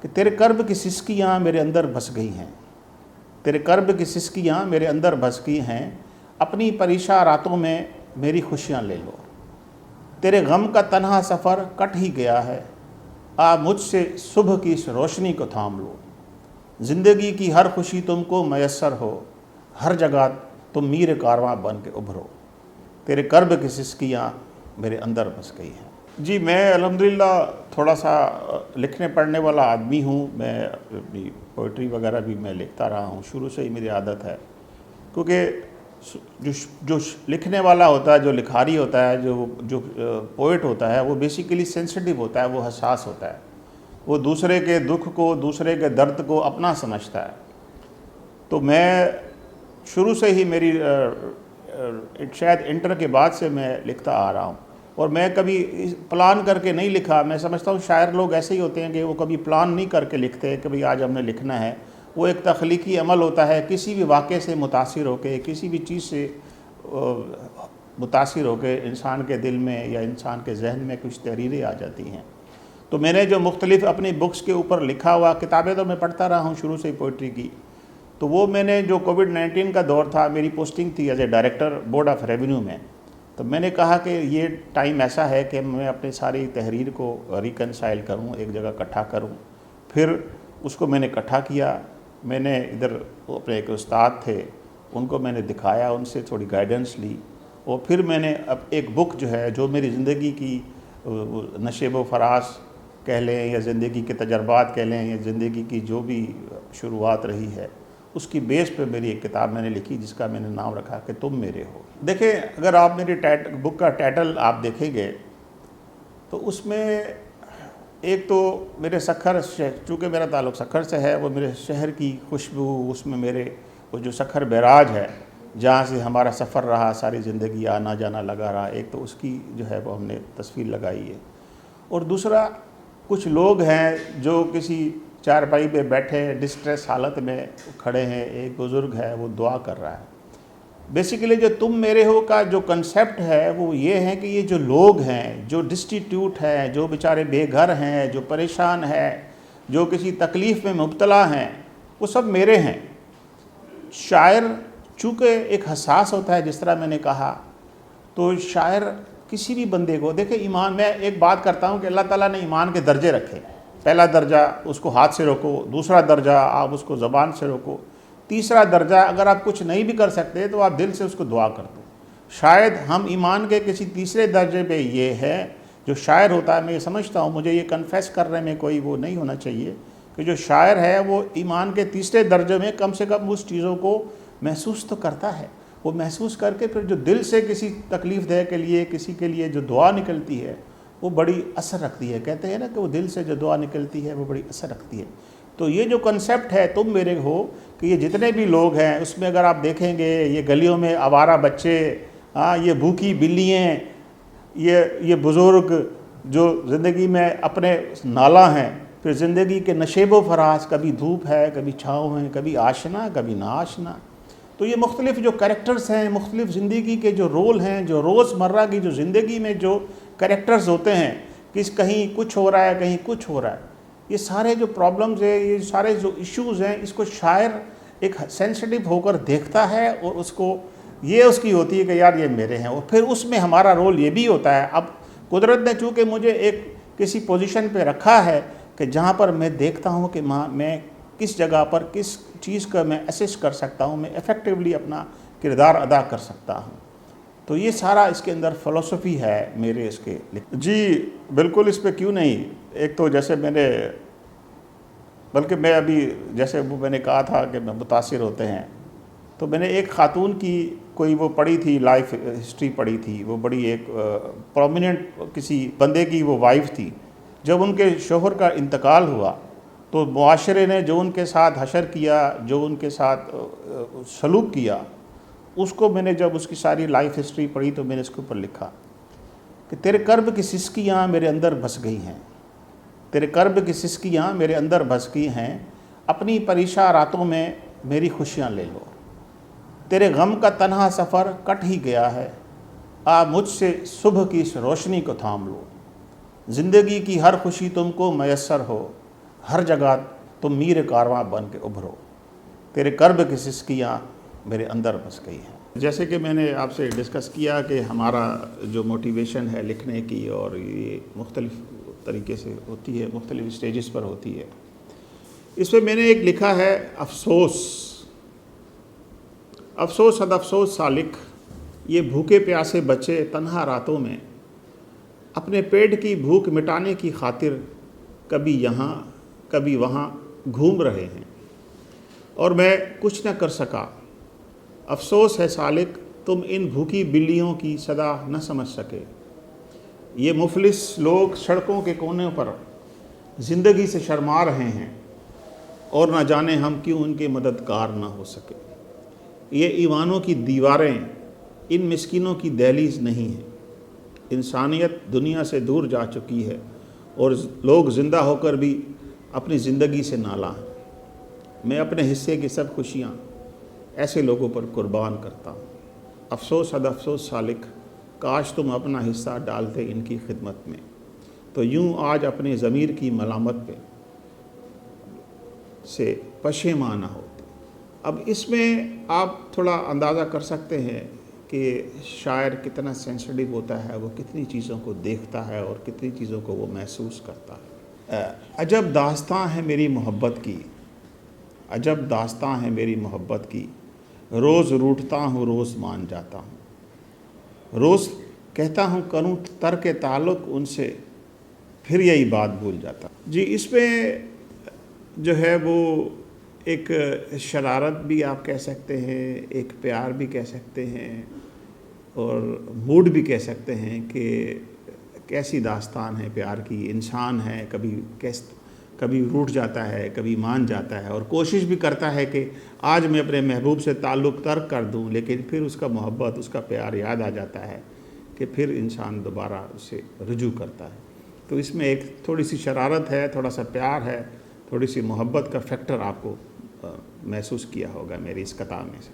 کہ تیرے کرب کی سسکیاں میرے اندر بس گئی ہیں، تیرے کرب کی سسکیاں میرے اندر بس گئی ہیں، اپنی پریشان راتوں میں میری خوشیاں لے لو، تیرے غم کا تنہا سفر کٹ ہی گیا ہے، آ مجھ سے صبح کی اس روشنی کو تھام لو، زندگی کی ہر خوشی تم کو میسر ہو، ہر جگہ تم میر کارواں بن کے ابھرو، تیرے کرب کی سسکیاں میرے اندر بس گئی ہیں۔ جی میں الحمدللہ تھوڑا سا لکھنے پڑھنے والا آدمی ہوں، میں اپنی پوئٹری وغیرہ بھی میں لکھتا رہا ہوں، شروع سے ہی میری عادت ہے، کیونکہ جو لکھنے والا ہوتا ہے، جو لکھاری ہوتا ہے، جو پوئٹ ہوتا ہے، وہ بیسیکلی سینسٹیو ہوتا ہے، وہ حساس ہوتا ہے، وہ دوسرے کے دکھ کو، دوسرے کے درد کو اپنا سمجھتا ہے۔ تو میں شروع سے ہی میری شاید انٹر کے بعد سے میں لکھتا آ رہا ہوں، اور میں کبھی پلان کر کے نہیں لکھا۔ میں سمجھتا ہوں شاعر لوگ ایسے ہی ہوتے ہیں کہ وہ کبھی پلان نہیں کر کے لکھتے کہ بھئی آج ہم نے لکھنا ہے، وہ ایک تخلیقی عمل ہوتا ہے، کسی بھی واقعے سے متاثر ہو کے، کسی بھی چیز سے متاثر ہو کے انسان کے دل میں یا انسان کے ذہن میں کچھ تحریریں آ جاتی ہیں۔ تو میں نے جو مختلف اپنی بکس کے اوپر لکھا ہوا، کتابیں تو میں پڑھتا رہا ہوں شروع سے ہی پوئٹری کی، تو وہ میں نے جو کووڈ-19 کا دور تھا، میری پوسٹنگ تھی as a director board of revenue میں، تو میں نے کہا کہ یہ ٹائم ایسا ہے کہ میں اپنی ساری تحریر کو ریکنسائل کروں، ایک جگہ اکٹھا کروں۔ پھر اس کو میں نے اکٹھا کیا، میں نے ادھر اپنے ایک استاد تھے، ان کو میں نے دکھایا، ان سے تھوڑی گائیڈنس لی، اور پھر میں نے اب ایک بک جو ہے، جو میری زندگی کی نشیب و فراز کہہ لیں یا زندگی کے تجربات کہہ لیں یا زندگی کی جو بھی شروعات رہی ہے، اس کی بیس پہ میری ایک کتاب میں نے لکھی جس کا میں نے نام رکھا کہ تم میرے ہو۔ دیکھیں، اگر آپ میری بک کا ٹائٹل آپ دیکھیں گے تو اس میں ایک تو میرے سکھر، چونکہ میرا تعلق سکھر سے ہے، وہ میرے شہر کی خوشبو، اس میں میرے وہ جو سکھر بیراج ہے جہاں سے ہمارا سفر رہا، ساری زندگی آنا جانا لگا رہا، ایک تو اس کی جو ہے وہ ہم نے تصویر لگائی ہے، اور دوسرا کچھ لوگ ہیں جو کسی چارپائی پہ بیٹھے ڈسٹریس حالت میں کھڑے ہیں، ایک بزرگ ہے وہ دعا کر رہا ہے۔ بیسیکلی جو تم میرے ہو کا جو کنسیپٹ ہے وہ یہ ہے کہ یہ جو لوگ ہیں، جو ڈسٹیٹیوٹ ہیں، جو بیچارے بے گھر ہیں، جو پریشان ہیں، جو کسی تکلیف میں مبتلا ہیں، وہ سب میرے ہیں۔ شاعر چونکہ ایک حساس ہوتا ہے، جس طرح میں نے کہا، تو شاعر کسی بھی بندے کو، دیکھیں ایمان، میں ایک بات کرتا ہوں کہ اللہ تعالیٰ نے ایمان کے درجے رکھے۔ پہلا درجہ اس کو ہاتھ سے روکو، دوسرا درجہ آپ اس کو زبان سے روکو، تیسرا درجہ اگر آپ کچھ نہیں بھی کر سکتے تو آپ دل سے اس کو دعا کر دو۔ شاید ہم ایمان کے کسی تیسرے درجے پہ یہ ہے، جو شاعر ہوتا ہے، میں یہ سمجھتا ہوں، مجھے یہ کنفیس کرنے میں کوئی وہ نہیں ہونا چاہیے کہ جو شاعر ہے وہ ایمان کے تیسرے درجے میں کم سے کم اس چیزوں کو محسوس تو کرتا ہے، وہ محسوس کر کے پھر جو دل سے کسی تکلیف دہ کے لیے، کسی کے لیے جو دعا نکلتی ہے وہ بڑی اثر رکھتی ہے۔ کہتے ہیں نا کہ وہ دل سے جو دعا نکلتی ہے وہ بڑی اثر رکھتی ہے۔ تو یہ جو کنسیپٹ ہے تم میرے ہو، کہ یہ جتنے بھی لوگ ہیں اس میں اگر آپ دیکھیں گے، یہ گلیوں میں آوارہ بچے، یہ بھوکی بلیاں، یہ بزرگ جو زندگی میں اپنے نالا ہیں، پھر زندگی کے نشیب و فراز، کبھی دھوپ ہے، کبھی چھاؤں ہے، کبھی آشنا، کبھی نا آشنا، تو یہ مختلف جو کریکٹرز ہیں، مختلف زندگی کے جو رول ہیں، جو روز مرہ کی جو زندگی میں جو کریکٹرز ہوتے ہیں، کہیں کچھ ہو رہا ہے، کہیں کچھ ہو رہا ہے، یہ سارے جو پرابلمز ہیں، یہ سارے جو ایشوز ہیں، اس کو شاعر ایک سینسٹیو ہو کر دیکھتا ہے، اور اس کو یہ اس کی ہوتی ہے کہ یار یہ میرے ہیں، اور پھر اس میں ہمارا رول یہ بھی ہوتا ہے۔ اب قدرت نے چونکہ مجھے ایک کسی پوزیشن پہ رکھا ہے کہ جہاں پر میں دیکھتا ہوں کہ میں کس جگہ پر کس چیز کا میں اسیس کر سکتا ہوں، میں ایفیکٹیولی اپنا کردار ادا کر سکتا ہوں، تو یہ سارا اس کے اندر فلسفی ہے میرے اس کے۔ جی بالکل، اس پہ کیوں نہیں۔ ایک تو جیسے میں نے، بلکہ میں ابھی جیسے وہ میں نے کہا تھا کہ متاثر ہوتے ہیں، تو میں نے ایک خاتون کی کوئی وہ پڑھی تھی، لائف ہسٹری پڑھی تھی، وہ بڑی ایک پرومیننٹ کسی بندے کی وہ وائف تھی۔ جب ان کے شوہر کا انتقال ہوا تو معاشرے نے جو ان کے ساتھ حشر کیا، جو ان کے ساتھ سلوک کیا، اس کو میں نے جب اس کی ساری لائف ہسٹری پڑھی تو میں نے اس کے اوپر لکھا کہ تیرے کرب کی سسکیاں میرے اندر بس گئی ہیں، تیرے کرب کی سسکیاں میرے اندر بس گئی ہیں، اپنی پریشان راتوں میں میری خوشیاں لے لو، تیرے غم کا تنہا سفر کٹ ہی گیا ہے، آ مجھ سے صبح کی اس روشنی کو تھام لو، زندگی کی ہر خوشی تم کو میسر ہو، ہر جگہ تم میر کارواں بن کے ابھرو، تیرے کرب کی سسکیاں میرے اندر بس گئی ہیں۔ جیسے کہ میں نے آپ سے ڈسکس کیا کہ ہمارا جو موٹیویشن ہے لکھنے کی، اور یہ مختلف طریقے سے ہوتی ہے، مختلف سٹیجز پر ہوتی ہے۔ اس میں نے ایک لکھا ہے افسوس، افسوس حد افسوس سالک، یہ بھوکے پیاسے بچے تنہا راتوں میں اپنے پیٹ کی بھوک مٹانے کی خاطر کبھی یہاں کبھی وہاں گھوم رہے ہیں، اور میں کچھ نہ کر سکا۔ افسوس ہے سالک تم ان بھوکی بلیوں کی صدا نہ سمجھ سکے۔ یہ مفلس لوگ سڑکوں کے کونوں پر زندگی سے شرما رہے ہیں، اور نہ جانے ہم کیوں ان کے مددگار نہ ہو سکے۔ یہ ایوانوں کی دیواریں ان مسکینوں کی دہلیز نہیں ہیں۔ انسانیت دنیا سے دور جا چکی ہے، اور لوگ زندہ ہو کر بھی اپنی زندگی سے نالاں ہیں۔ میں اپنے حصے کی سب خوشیاں ایسے لوگوں پر قربان کرتا ہوں۔ افسوس حد افسوس سالک، کاش تم اپنا حصہ ڈالتے ان کی خدمت میں، تو یوں آج اپنے ضمیر کی ملامت پہ سے پشیمان نہ ہوتے۔ اب اس میں آپ تھوڑا اندازہ کر سکتے ہیں کہ شاعر کتنا سینسٹیو ہوتا ہے، وہ کتنی چیزوں کو دیکھتا ہے اور کتنی چیزوں کو وہ محسوس کرتا ہے۔ عجب داستاں ہے میری محبت کی، عجب داستاں ہے میری محبت کی، روز روٹھتا ہوں روز مان جاتا ہوں، روز کہتا ہوں کروں ترک تعلق ان سے، پھر یہی بات بھول جاتا ہوں۔ جی، اس میں جو ہے وہ ایک شرارت بھی آپ کہہ سکتے ہیں، ایک پیار بھی کہہ سکتے ہیں، اور موڈ بھی کہہ سکتے ہیں کہ کیسی داستان ہے پیار کی۔ انسان ہے، کبھی روٹھ جاتا ہے، کبھی مان جاتا ہے، اور کوشش بھی کرتا ہے کہ آج میں اپنے محبوب سے تعلق ترک کر دوں، لیکن پھر اس کا محبت، اس کا پیار یاد آ جاتا ہے کہ پھر انسان دوبارہ اسے رجوع کرتا ہے۔ تو اس میں ایک تھوڑی سی شرارت ہے، تھوڑا سا پیار ہے، تھوڑی سی محبت کا فیکٹر آپ کو محسوس کیا ہوگا میری اس کتاب میں سے۔